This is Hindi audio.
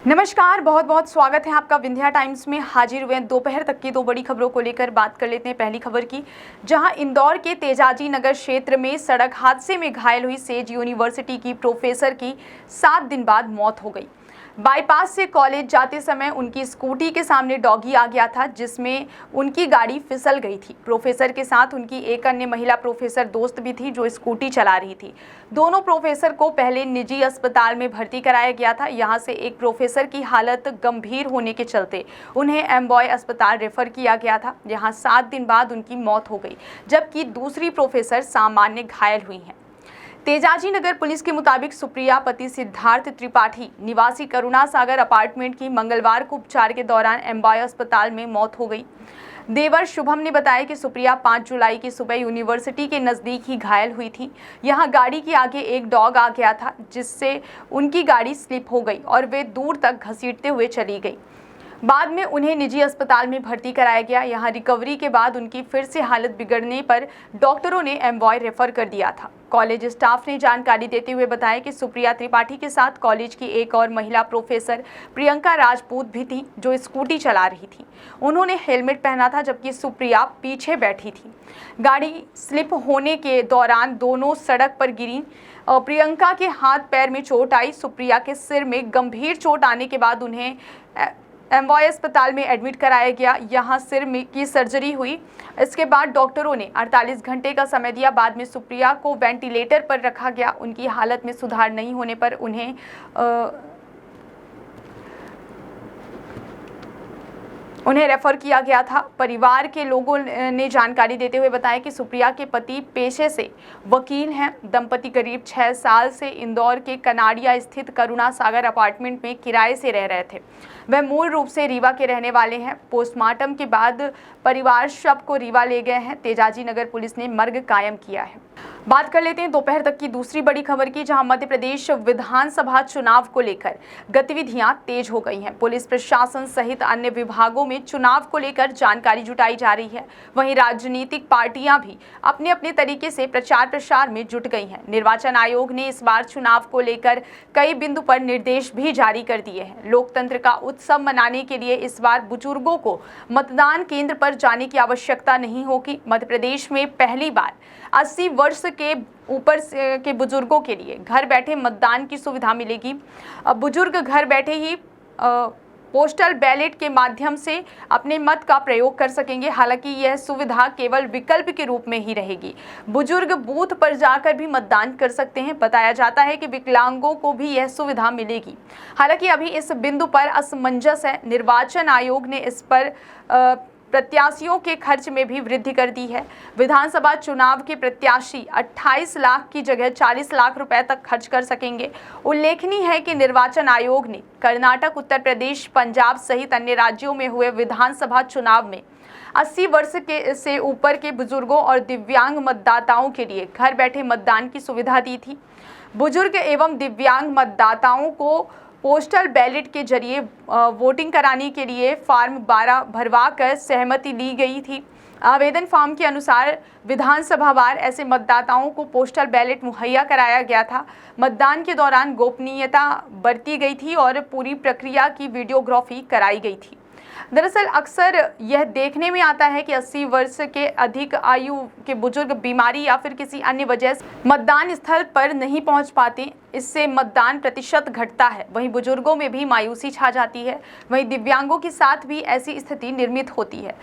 नमस्कार, बहुत बहुत स्वागत है आपका विंध्या टाइम्स में। हाजिर हुए दोपहर तक की दो बड़ी खबरों को लेकर बात कर लेते हैं। पहली खबर की, जहां इंदौर के तेजाजी नगर क्षेत्र में सड़क हादसे में घायल हुई सेज यूनिवर्सिटी की प्रोफेसर की 7 दिन बाद मौत हो गई। बाईपास से कॉलेज जाते समय उनकी स्कूटी के सामने डॉगी आ गया था, जिसमें उनकी गाड़ी फिसल गई थी। प्रोफेसर के साथ उनकी एक अन्य महिला प्रोफेसर दोस्त भी थी, जो स्कूटी चला रही थी। दोनों प्रोफेसर को पहले निजी अस्पताल में भर्ती कराया गया था। यहां से एक प्रोफेसर की हालत गंभीर होने के चलते उन्हें एम्बॉय अस्पताल रेफर किया गया था। यहां 7 दिन बाद उनकी मौत हो गई, जबकि दूसरी प्रोफेसर सामान्य घायल हुई हैं। तेजाजी नगर पुलिस के मुताबिक सुप्रिया पति सिद्धार्थ त्रिपाठी निवासी करुणा सागर अपार्टमेंट की मंगलवार को उपचार के दौरान एम्बॉय अस्पताल में मौत हो गई। देवर शुभम ने बताया कि सुप्रिया 5 जुलाई की सुबह यूनिवर्सिटी के नज़दीक ही घायल हुई थी। यहां गाड़ी के आगे एक डॉग आ गया था, जिससे उनकी गाड़ी स्लिप हो गई और वे दूर तक घसीटते हुए चली गई। बाद में उन्हें निजी अस्पताल में भर्ती कराया गया। यहां रिकवरी के बाद उनकी फिर से हालत बिगड़ने पर डॉक्टरों ने एम्बॉय रेफर कर दिया था। कॉलेज स्टाफ ने जानकारी देते हुए बताया कि सुप्रिया त्रिपाठी के साथ कॉलेज की एक और महिला प्रोफेसर प्रियंका राजपूत भी थी, जो स्कूटी चला रही थी। उन्होंने हेलमेट पहना था, जबकि सुप्रिया पीछे बैठी थी। गाड़ी स्लिप होने के दौरान दोनों सड़क पर गिरी। प्रियंका के हाथ पैर में चोट आई। सुप्रिया के सिर में गंभीर चोट आने के बाद उन्हें एम्बॉय अस्पताल में एडमिट कराया गया। यहां सिर में की सर्जरी हुई। इसके बाद डॉक्टरों ने 48 घंटे का समय दिया। बाद में सुप्रिया को वेंटिलेटर पर रखा गया। उनकी हालत में सुधार नहीं होने पर उन्हें रेफर किया गया था। परिवार के लोगों ने जानकारी देते हुए बताया कि सुप्रिया के पति पेशे से वकील हैं। दंपति करीब 6 साल से इंदौर के कनाडिया स्थित करुणा सागर अपार्टमेंट में किराए से रह रहे थे। वह मूल रूप से रीवा के रहने वाले हैं। पोस्टमार्टम के बाद परिवार शव को रीवा ले गए हैं। तेजाजी नगर पुलिस ने मर्ग कायम किया है। बात कर लेते हैं दोपहर तक की दूसरी बड़ी खबर की, जहां मध्य प्रदेश विधानसभा चुनाव को लेकर गतिविधियां तेज हो गई हैं। पुलिस प्रशासन सहित अन्य विभागों में चुनाव को लेकर जानकारी जुटाई जा रही है। वहीं राजनीतिक पार्टियां भी अपने अपने तरीके से प्रचार प्रसार में जुट गई हैं। निर्वाचन आयोग ने इस बार चुनाव को लेकर कई बिंदु पर निर्देश भी जारी कर दिए हैं। लोकतंत्र का उत्सव मनाने के लिए इस बार बुजुर्गों को मतदान केंद्र पर जाने की आवश्यकता नहीं होगी। मध्य प्रदेश में पहली बार 80 वर्ष के ऊपर के बुजुर्गों के लिए घर बैठे मतदान की सुविधा मिलेगी। अब बुजुर्ग घर बैठे ही पोस्टल बैलेट के माध्यम से अपने मत का प्रयोग कर सकेंगे। हालांकि यह सुविधा केवल विकल्प के रूप में ही रहेगी। बुजुर्ग बूथ पर जाकर भी मतदान कर सकते हैं। बताया जाता है कि विकलांगों को भी यह सुविधा मिलेगी। हालांकि अभी इस बिंदु पर असमंजस है। निर्वाचन आयोग ने इस पर प्रत्याशियों के खर्च में भी वृद्धि कर दी है। विधानसभा चुनाव के प्रत्याशी 28 लाख की जगह 40 लाख रुपए तक खर्च कर सकेंगे। उल्लेखनीय है कि निर्वाचन आयोग ने कर्नाटक, उत्तर प्रदेश, पंजाब सहित अन्य राज्यों में हुए विधानसभा चुनाव में 80 वर्ष से ऊपर के बुजुर्गों और दिव्यांग मतदाताओं के लिए घर बैठे मतदान की सुविधा दी थी। बुजुर्ग एवं दिव्यांग मतदाताओं को पोस्टल बैलेट के जरिए वोटिंग कराने के लिए फॉर्म 12 भरवा कर सहमति ली गई थी। आवेदन फॉर्म के अनुसार विधानसभावार ऐसे मतदाताओं को पोस्टल बैलेट मुहैया कराया गया था। मतदान के दौरान गोपनीयता बरती गई थी और पूरी प्रक्रिया की वीडियोग्राफी कराई गई थी। दरअसल अक्सर यह देखने में आता है कि 80 वर्ष के अधिक आयु के बुजुर्ग बीमारी या फिर किसी अन्य वजह से मतदान स्थल पर नहीं पहुंच पाते। इससे मतदान प्रतिशत घटता है। वहीं बुजुर्गों में भी मायूसी छा जाती है। वहीं दिव्यांगों के साथ भी ऐसी स्थिति निर्मित होती है।